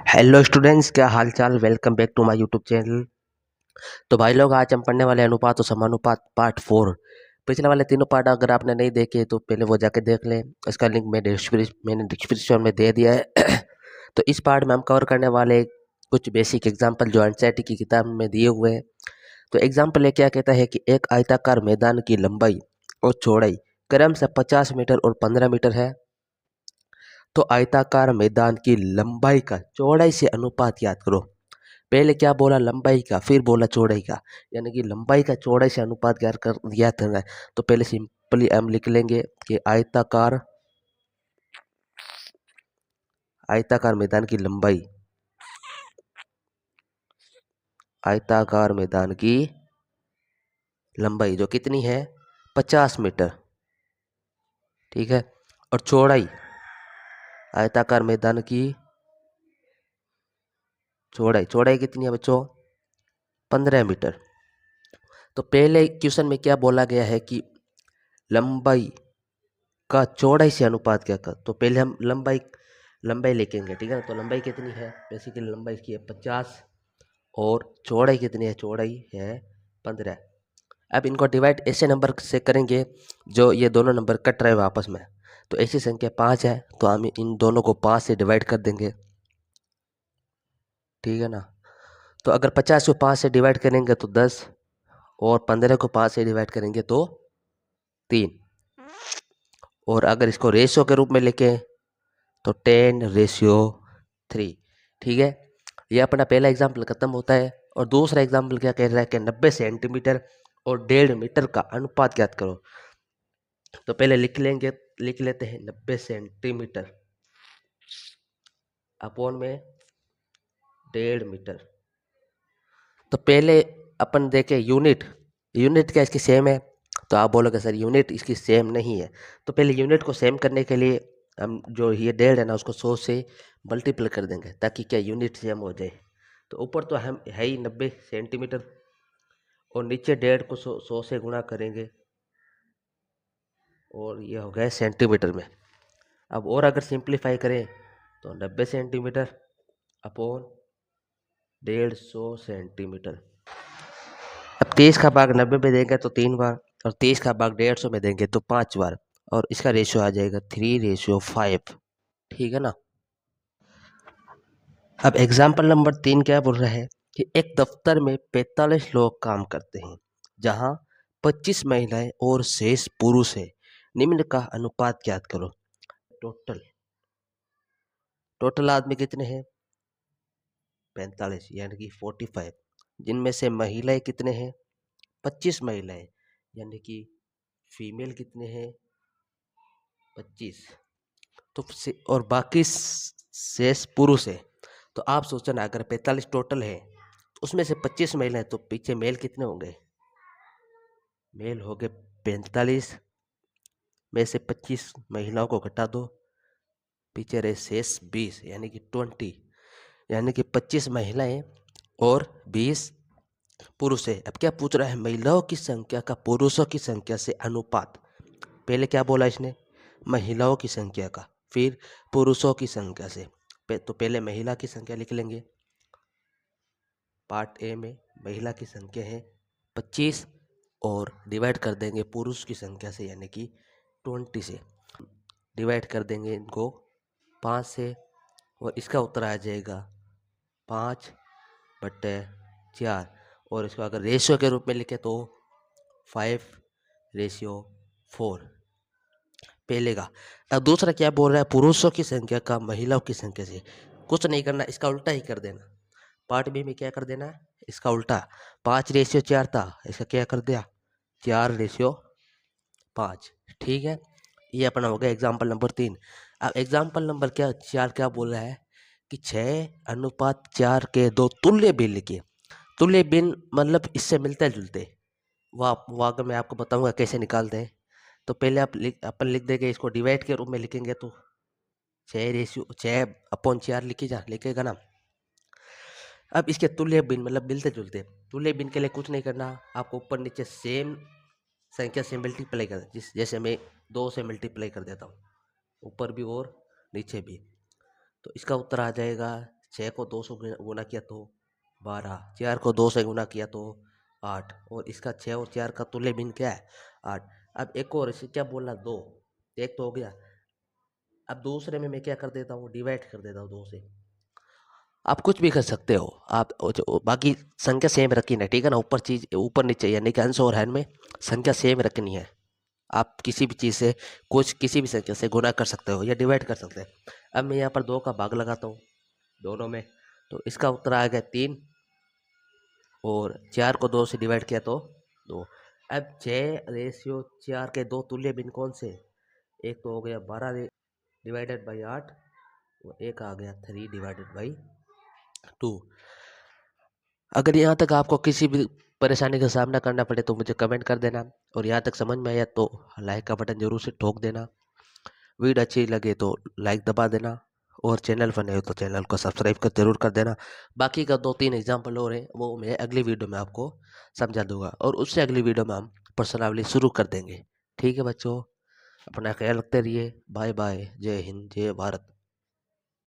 Hello students, क्या हाल चाल। Welcome back to my YouTube channel. तो भाई लोग, आज हम पढ़ने वाले अनुपात और समानुपात पार्ट 4। पिछले वाले तीनों पार्ट अगर आपने नहीं देखे तो पहले वो जाके देख लें। इसका लिंक मैंने डिस्क्रिप्शन में दे दिया है। तो इस पार्ट में हम कवर करने वाले कुछ बेसिक एग्जाम्पल जो एनसीईआरटी की किताब में दिए हुए हैं। तो एग्जाम्पल ये क्या कहता है कि एक आयताकार मैदान की लंबाई और चौड़ाई क्रम से 50 मीटर और 15 मीटर है। तो आयताकार मैदान की लंबाई का चौड़ाई से अनुपात याद करो। पहले क्या बोला, लंबाई का, फिर बोला चौड़ाई का, यानी कि लंबाई का चौड़ाई से अनुपात याद करना है। तो पहले सिंपली हम लिख लेंगे कि आयताकार मैदान की लंबाई, आयताकार मैदान की लंबाई जो कितनी है, 50 मीटर। ठीक है। और चौड़ाई, आयताकार मैदान की चौड़ाई कितनी है बच्चों, 15 मीटर। तो पहले क्वेश्चन में क्या बोला गया है कि लंबाई का चौड़ाई से अनुपात क्या कर। तो पहले हम लंबाई लिखेंगे। ठीक है। तो लंबाई कितनी है, बेसिकली लंबाई की है 50 और चौड़ाई कितनी है, चौड़ाई है 15। अब इनको डिवाइड ऐसे नंबर से करेंगे जो ये दोनों नंबर कट रहे हो आपस में। तो ऐसी संख्या 5 है तो हम इन दोनों को 5 से डिवाइड कर देंगे। ठीक है ना। तो अगर 50 को 5 से डिवाइड करेंगे तो 10 और 15 को 5 से डिवाइड करेंगे तो 3। और अगर इसको रेशियो के रूप में लिखें तो 10:3। ठीक है। ये अपना पहला एग्जाम्पल खत्म होता है। और दूसरा एग्जाम्पल क्या कह रहा है कि 90 सेंटीमीटर और 1.5 मीटर का अनुपात ज्ञात करो। तो पहले लिख लेते हैं 90 सेंटीमीटर अपॉन में 1.5 मीटर। तो पहले अपन देखें यूनिट क्या इसकी सेम है। तो आप बोलोगे सर यूनिट इसकी सेम नहीं है। तो पहले यूनिट को सेम करने के लिए हम जो ये 1.5 है ना उसको 100 से मल्टीप्लाई कर देंगे ताकि क्या यूनिट सेम हो जाए। तो ऊपर तो हम है ही 90 सेंटीमीटर और नीचे 1.5 को 100 से गुणा करेंगे और ये हो गया सेंटीमीटर में। अब और अगर सिंप्लीफाई करें तो 90 सेंटीमीटर अपॉन 150 सेंटीमीटर। अब 30 का भाग 90 में देंगे तो 3 बार और 30 का भाग 150 में देंगे तो 5 बार। और इसका रेशियो आ जाएगा 3:5। ठीक है ना। अब एग्जाम्पल नंबर 3 क्या बोल रहा है कि एक दफ्तर में 45 लोग काम करते हैं जहां 25 महिलाएं और शेष पुरुष है। निम्न का अनुपात ज्ञात करो। टोटल टोटल आदमी कितने हैं, 45 यानी कि 45। जिनमें से महिलाएं कितने हैं, 25 महिलाएं यानी कि फीमेल कितने हैं, 25। तो और बाकी शेष पुरुष है। तो आप सोचना अगर 45 टोटल है तो उसमें से 25 महिलाएं तो पीछे मेल कितने होंगे, मेल हो गए 45 में से 25 महिलाओं को घटा दो, पीछे रहे शेष 20 यानी कि 20। यानी कि 25 महिलाएं और 20 पुरुष है। अब क्या पूछ रहा है, महिलाओं की संख्या का पुरुषों की संख्या से अनुपात। पहले क्या बोला इसने, महिलाओं की संख्या का, फिर पुरुषों की संख्या से। तो पहले महिला की संख्या लिख लेंगे। पार्ट ए में महिला की संख्या है 25 और डिवाइड कर देंगे पुरुष की संख्या से यानी कि 20 से। डिवाइड कर देंगे इनको 5 से और इसका उत्तर आ जाएगा 5/4। और इसको अगर रेशियो के रूप में लिखे तो 5:4 पहले का। अब दूसरा क्या बोल रहा है, पुरुषों की संख्या का महिलाओं की संख्या से। कुछ नहीं करना, इसका उल्टा ही कर देना। पार्ट बी में क्या कर देना है, इसका उल्टा। 5:4 था, इसका क्या कर दिया, 4:5। ठीक है। ये अपना हो गया एग्जाम्पल नंबर 3। अब एग्जाम्पल नंबर 4 क्या बोल रहा है कि 6:4 के दो तुल्य भिन्न लिखिए। तुल्य भिन्न मतलब इससे मिलते जुलते। वह अगर मैं आपको बताऊंगा कैसे निकालते हैं। तो पहले अपन लिख देंगे, इसको डिवाइड के रूप में लिखेंगे तो 6:4 लिखेगा ना। अब इसके तुल्य भिन्न मतलब मिलते जुलते। तुल्य भिन्न के लिए कुछ नहीं करना, आपको ऊपर नीचे सेम संख्या से मल्टीप्लाई कर, जैसे मैं 2 से मल्टीप्लाई कर देता हूँ ऊपर भी और नीचे भी। तो इसका उत्तर आ जाएगा 6 को 2 से गुना किया तो 12, 4 को 2 से गुना किया तो 8, और इसका 6 और 4 का तुल्य भिन्न क्या है? 8। अब एक और इसे क्या बोला, 2, एक तो हो गया। अब दूसरे में मैं क्या कर देता हूँ, डिवाइड कर देता हूँ 2 से। आप कुछ भी कर सकते हो, आप बाकी संख्या सेम रखी है, ठीक है ना, ऊपर चीज ऊपर नीचे यानी कि अंश और हर में संख्या सेम रखनी है। आप किसी भी चीज़ से कुछ किसी भी संख्या से गुना कर सकते हो या डिवाइड कर सकते हैं। अब मैं यहाँ पर 2 का भाग लगाता हूँ दोनों में, तो इसका उत्तर आ गया 3, और 4 को 2 से डिवाइड किया तो 2। अब 6/4 के 2 तुल्य भिन्न कौन से? एक तो हो गया 12 डिवाइडेड बाई 8, और एक आ गया 3 डिवाइडेड बाई 2। अगर यहाँ तक आपको किसी भी परेशानी का सामना करना पड़े तो मुझे कमेंट कर देना, और यहाँ तक समझ में आया तो लाइक का बटन जरूर से ठोक देना। वीडियो अच्छी लगे तो लाइक दबा देना, और चैनल पर नए हो तो चैनल को सब्सक्राइब कर जरूर कर देना। बाकी का 2-3 एग्जाम्पल और हैं, वो मैं अगली वीडियो में आपको समझा दूंगा, और उससे अगली वीडियो में हम प्रश्नावली शुरू कर देंगे। ठीक है बच्चों, अपना ख्याल रखते रहिए। बाय बाय, जय हिंद, जय भारत।